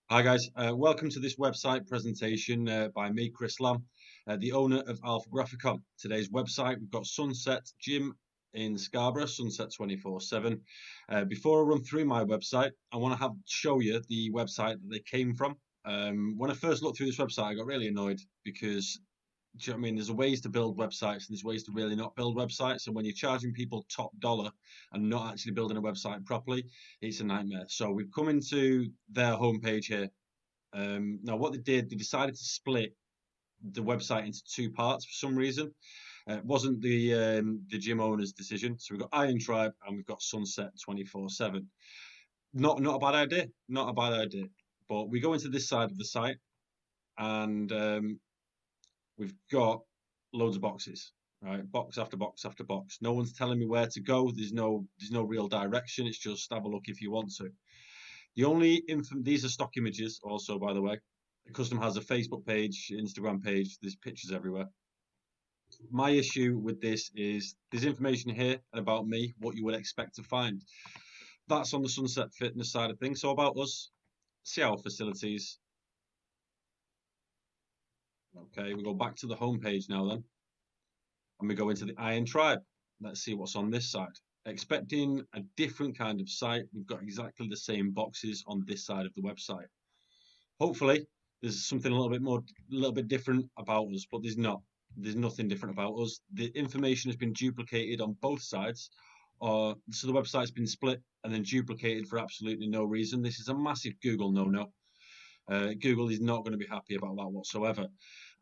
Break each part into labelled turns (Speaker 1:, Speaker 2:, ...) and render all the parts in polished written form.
Speaker 1: Hi guys, welcome to this website presentation by me, Chris Lamb, the owner of Alpha Grafikon. Today's website, we've got Sunset Gym in Scarborough, Sunset 24/7. Before I run through my website, I want to show you the website that they came from. When I first looked through this website, I got really annoyed because do you know what I mean? There's ways to build websites and there's ways to really not build websites. And when you're charging people top dollar and not actually building a website properly, it's a nightmare. So we've come into their homepage here. Now, what they did, they decided to split the website into two parts for some reason. It wasn't the gym owner's decision. So we've got Iron Tribe and we've got Sunset 24/7. Not a bad idea. Not a bad idea. But we go into this side of the site and we've got loads of boxes, right? Box after box after box. No one's telling me where to go. There's no real direction. It's just have a look if you want to. The only these are stock images also, by the way. The customer has a Facebook page, Instagram page. There's pictures everywhere. My issue with this is there's information here about me, what you would expect to find. That's on the Sunset Fitness side of things. So about us, see our facilities. Okay, we go back to the home page now then, and we go into the Iron Tribe. Let's see what's on this side. Expecting a different kind of site, we've got exactly the same boxes on this side of the website. Hopefully, there's something a little bit different about us, but there's not. There's nothing different about us. The information has been duplicated on both sides, so the website's been split and then duplicated for absolutely no reason. This is a massive Google no-no. Google is not going to be happy about that whatsoever.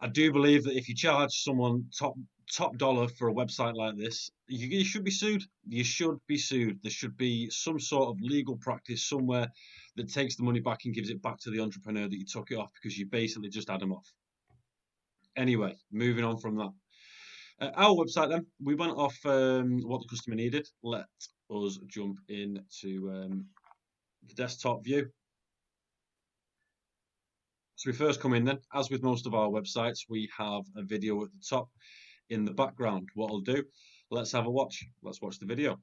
Speaker 1: I do believe that if you charge someone top dollar for a website like this, you should be sued. You should be sued. There should be some sort of legal practice somewhere that takes the money back and gives it back to the entrepreneur that you took it off because you basically just had them off. Anyway, moving on from that. Our website then, we went off what the customer needed. Let us jump into the desktop view. So we first come in then, as with most of our websites, we have a video at the top in the background. What I'll do, let's have a watch. Let's watch the video.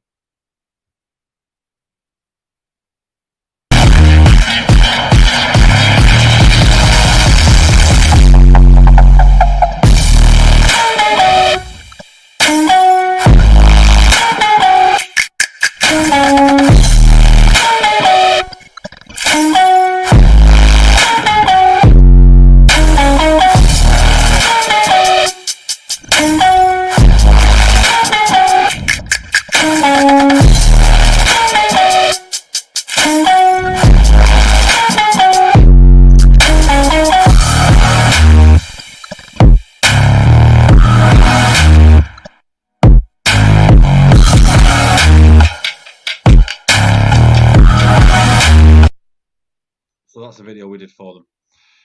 Speaker 1: So that's the video we did for them.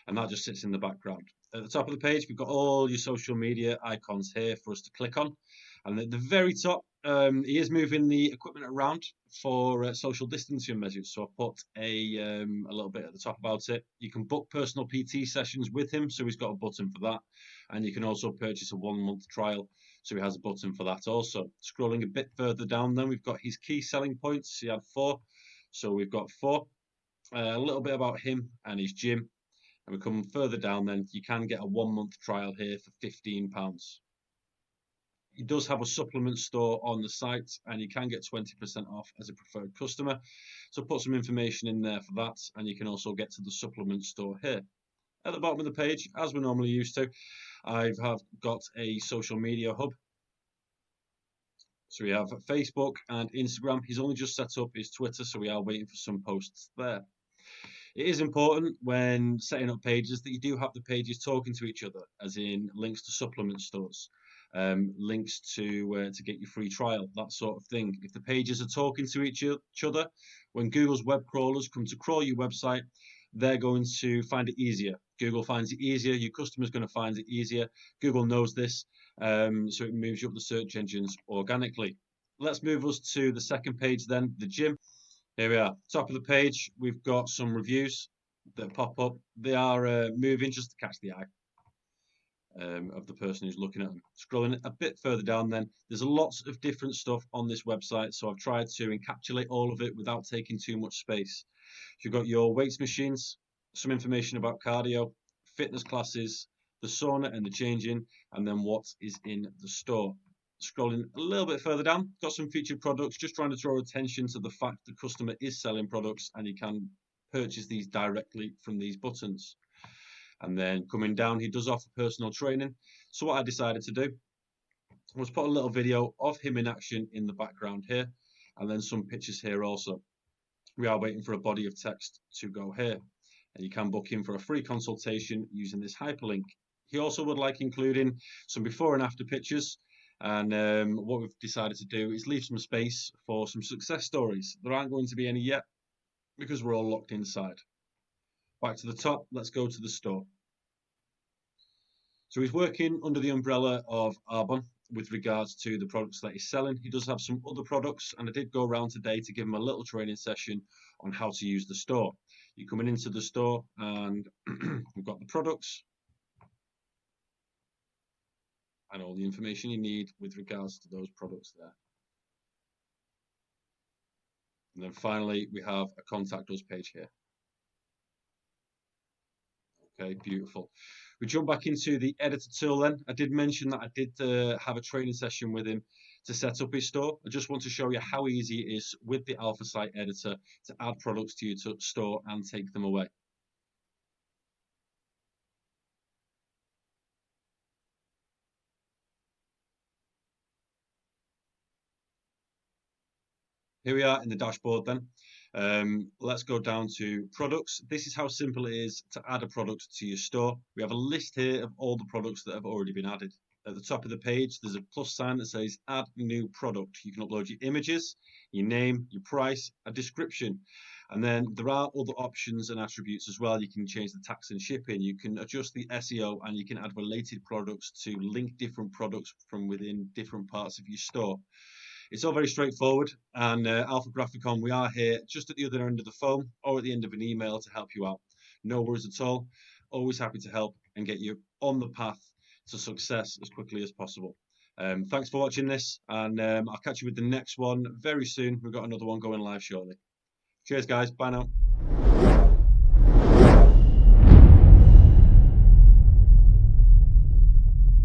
Speaker 1: And that just sits in the background. At the top of the page, we've got all your social media icons here for us to click on. And at the very top, he is moving the equipment around for social distancing measures. So I put a little bit at the top about it. You can book personal PT sessions with him, so he's got a button for that. And you can also purchase a 1-month trial, so he has a button for that also. Scrolling a bit further down then, we've got his key selling points. He had 4, so we've got 4. A little bit about him and his gym. And we come further down then, you can get a 1-month trial here for £15. He does have a supplement store on the site and you can get 20% off as a preferred customer. So put some information in there for that and you can also get to the supplement store here. At the bottom of the page, as we're normally used to, I have got a social media hub. So we have Facebook and Instagram. He's only just set up his Twitter, so we are waiting for some posts there. It is important when setting up pages that you do have the pages talking to each other, as in links to supplement stores, links to get your free trial, that sort of thing. If the pages are talking to each other, when Google's web crawlers come to crawl your website, they're going to find it easier. Google finds it easier. Your customer's going to find it easier. Google knows this, so it moves you up the search engines organically. Let's move us to the second page then, the gym. Here we are, top of the page, we've got some reviews that pop up. They are moving just to catch the eye of the person who's looking at them. Scrolling a bit further down then, there's lots of different stuff on this website, so I've tried to encapsulate all of it without taking too much space. So you've got your weights machines, some information about cardio, fitness classes, the sauna and the changing, and then what is in the store. Scrolling a little bit further down, got some featured products, just trying to draw attention to the fact the customer is selling products and you can purchase these directly from these buttons. And then coming down, he does offer personal training. So what I decided to do was put a little video of him in action in the background here, and then some pictures here also. We are waiting for a body of text to go here, and you can book in for a free consultation using this hyperlink. He also would like including some before and after pictures, and what we've decided to do is leave some space for some success stories. There aren't going to be any yet because we're all locked inside. Back to the top, let's go to the store. So he's working under the umbrella of Arbon with regards to the products that he's selling. He does have some other products, and I did go around today to give him a little training session on how to use the store. You're coming into the store and we've got the products and all the information you need with regards to those products there. And then finally, we have a contact us page here. Okay, beautiful. We jump back into the editor tool then. I did mention that I did have a training session with him to set up his store. I just want to show you how easy it is with the Alpha Site Editor to add products to your store and take them away. Here we are in the dashboard then. Let's go down to products. This is how simple it is to add a product to your store. We have a list here of all the products that have already been added. At the top of the page, there's a plus sign that says add new product. You can upload your images, your name, your price, a description. And then there are other options and attributes as well. You can change the tax and shipping. You can adjust the SEO, and you can add related products to link different products from within different parts of your store. It's all very straightforward, and Alpha Grafikon, we are here just at the other end of the phone or at the end of an email to help you out. No worries at all. Always happy to help and get you on the path to success as quickly as possible. Thanks for watching this, and I'll catch you with the next one very soon. We've got another one going live shortly. Cheers, guys. Bye now.